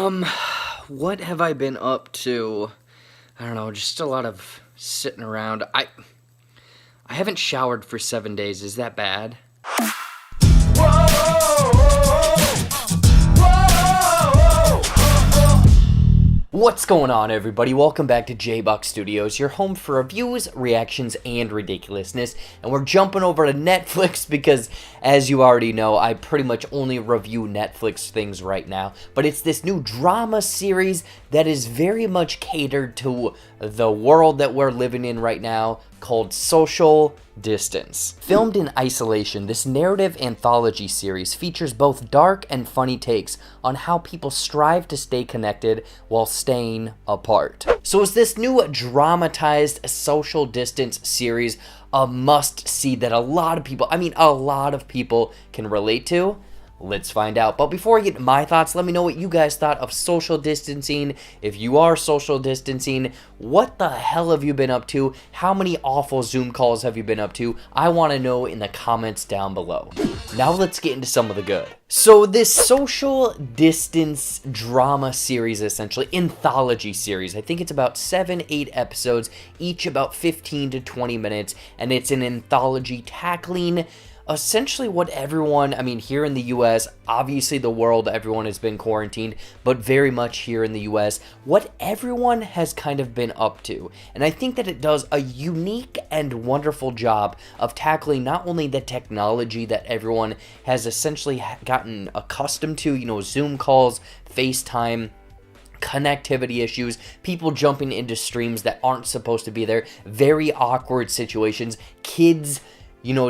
What have I been up to? I don't know, just a lot of sitting around. I haven't showered for 7 days. Is that bad? What's going on, everybody? Welcome back to JBuck Studios, your home for reviews, reactions, and ridiculousness. And we're jumping over to Netflix because, as you already know, I pretty much only review Netflix things right now. But it's this new drama series that is very much catered to the world that we're living in right now, called Social Distance. Filmed in isolation, this narrative anthology series features both dark and funny takes on how people strive to stay connected while staying apart. So is this new dramatized Social Distance series a must-see that a lot of people can relate to? Let's find out. But before I get my thoughts, let me know what you guys thought of social distancing. If you are social distancing, what the hell have you been up to? How many awful Zoom calls have you been up to? I want to know in the comments down below. Now let's get into some of the good. So this social distance drama series, essentially anthology series, I think it's about 7-8 episodes, each about 15 to 20 minutes, and it's an anthology tackling essentially what everyone, here in the US, obviously the world, everyone has been quarantined, but very much here in the US, what everyone has kind of been up to. And I think that it does a unique and wonderful job of tackling not only the technology that everyone has essentially gotten accustomed to, Zoom calls, FaceTime, connectivity issues, people jumping into streams that aren't supposed to be there, very awkward situations, kids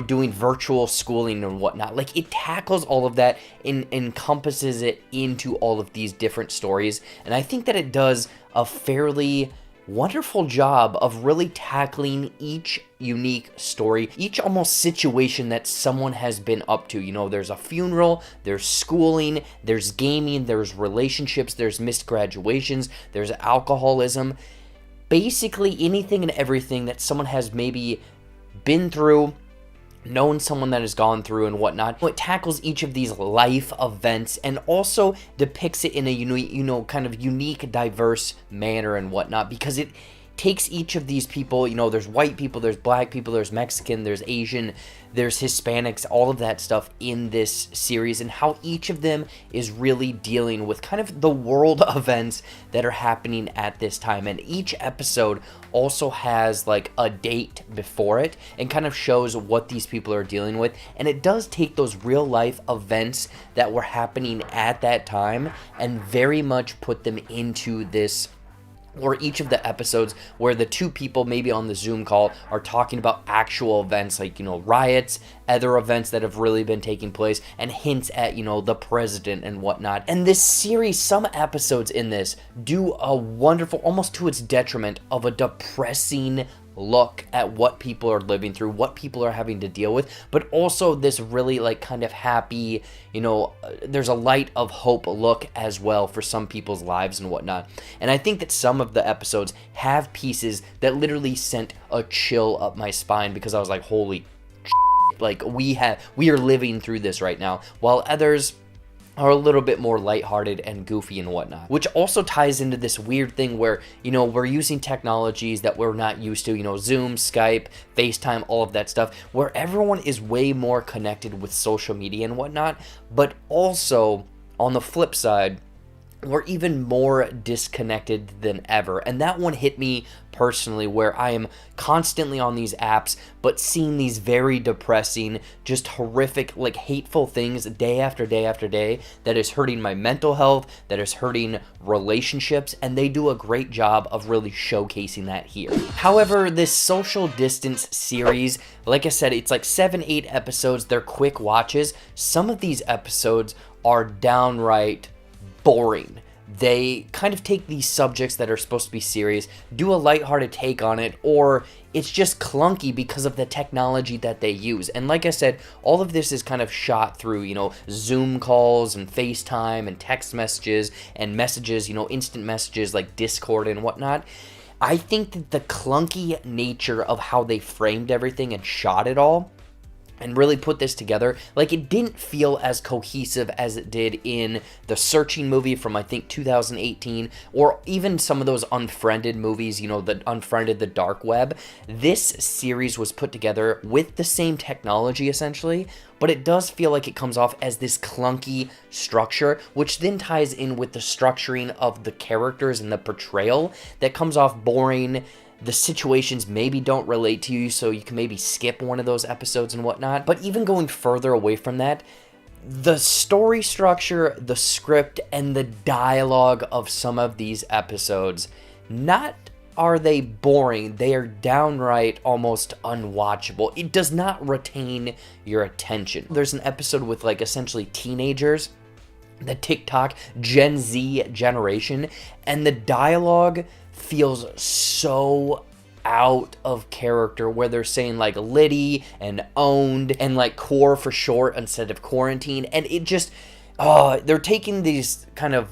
doing virtual schooling and whatnot. Like, it tackles all of that and encompasses it into all of these different stories. And I think that it does a fairly wonderful job of really tackling each unique story, each almost situation that someone has been up to. There's a funeral, there's schooling, there's gaming, there's relationships, there's missed graduations, there's alcoholism. Basically anything and everything that someone has maybe been through, known someone that has gone through and whatnot. It tackles each of these life events and also depicts it in a unique, diverse manner and whatnot, because it takes each of these people, there's white people, there's black people, there's Mexican, there's Asian, there's Hispanics, all of that stuff in this series, and how each of them is really dealing with kind of the world events that are happening at this time. And each episode also has like a date before it and kind of shows what these people are dealing with. And it does take those real life events that were happening at that time and very much put them into this, or each of the episodes where the two people maybe on the Zoom call are talking about actual events like, riots, other events that have really been taking place, and hints at, the president and whatnot. And this series, some episodes in this do a wonderful, almost to its detriment, of a depressing look at what people are living through, what people are having to deal with, but also this really kind of happy, there's a light of hope look as well for some people's lives and whatnot. And I think that some of the episodes have pieces that literally sent a chill up my spine, because I was like, holy shit, we are living through this right now, while others are a little bit more lighthearted and goofy and whatnot, which also ties into this weird thing where, we're using technologies that we're not used to, Zoom, Skype, FaceTime, all of that stuff, where everyone is way more connected with social media and whatnot, but also, on the flip side, we're even more disconnected than ever. And that one hit me personally, where I am constantly on these apps, but seeing these very depressing, just horrific, hateful things day after day after day that is hurting my mental health, that is hurting relationships, and they do a great job of really showcasing that here. However, this Social Distance series, like I said, it's 7-8 episodes. They're quick watches. Some of these episodes are downright boring. They kind of take these subjects that are supposed to be serious, do a lighthearted take on it, or it's just clunky because of the technology that they use. And like I said, all of this is kind of shot through, Zoom calls and FaceTime and text messages and messages, instant messages like Discord and whatnot. I think that the clunky nature of how they framed everything and shot it all and really put this together. Like, it didn't feel as cohesive as it did in the Searching movie from, I think, 2018, or even some of those Unfriended movies, you know, the Unfriended, the Dark Web. This series was put together with the same technology, essentially, but it does feel like it comes off as this clunky structure, which then ties in with the structuring of the characters and the portrayal that comes off boring. The situations maybe don't relate to you, so you can maybe skip one of those episodes and whatnot. But even going further away from that, the story structure, the script, and the dialogue of some of these episodes, not are they boring, they are downright almost unwatchable. It does not retain your attention. There's an episode with, like, essentially teenagers, the TikTok Gen Z generation, and the dialogue feels so out of character, where they're saying like Liddy and owned and like core for short instead of quarantine, and it just they're taking these kind of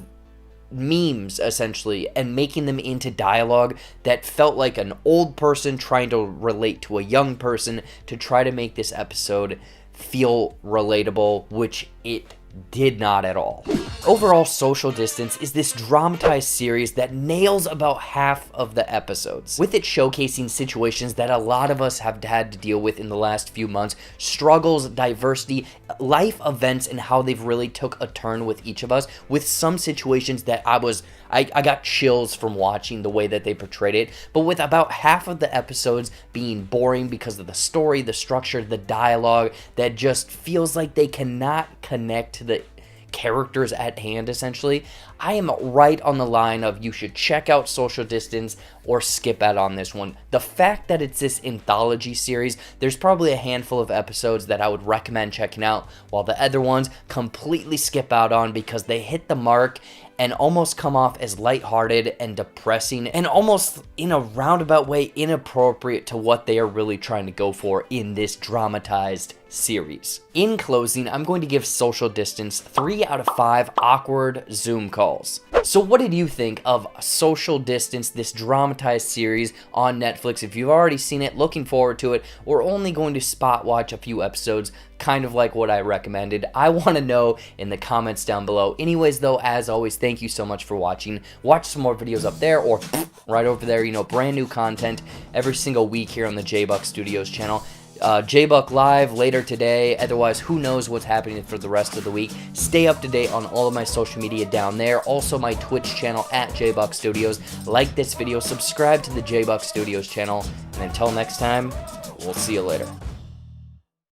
memes essentially and making them into dialogue that felt like an old person trying to relate to a young person to try to make this episode feel relatable, which it did not at all. Overall, Social Distance is this dramatized series that nails about half of the episodes, with it showcasing situations that a lot of us have had to deal with in the last few months, struggles, diversity, life events, and how they've really took a turn with each of us, with some situations that I got chills from watching the way that they portrayed it, but with about half of the episodes being boring because of the story, the structure, the dialogue, that just feels like they cannot connect to the characters at hand, essentially. I am right on the line of you should check out Social Distance or skip out on this one. The fact that it's this anthology series, there's probably a handful of episodes that I would recommend checking out, while the other ones completely skip out on because they hit the mark and almost come off as lighthearted and depressing and almost in a roundabout way inappropriate to what they are really trying to go for in this dramatized series. In closing, I'm going to give Social Distance 3 out of 5 awkward Zoom calls. So what did you think of Social Distance, this dramatized series on Netflix? If you've already seen it, looking forward to it, or only going to spot watch a few episodes, kind of like what I recommended, I want to know in the comments down below. Anyways, though, as always, thank you so much for watching. Watch some more videos up there or right over there, you know, brand new content every single week here on the JBuck Studios channel. JBuck Live later today. Otherwise, who knows what's happening for the rest of the week. Stay up to date on all of my social media down there. Also, my Twitch channel at JBuck Studios. Like this video, subscribe to the JBuck Studios channel, and until next time, we'll see you later.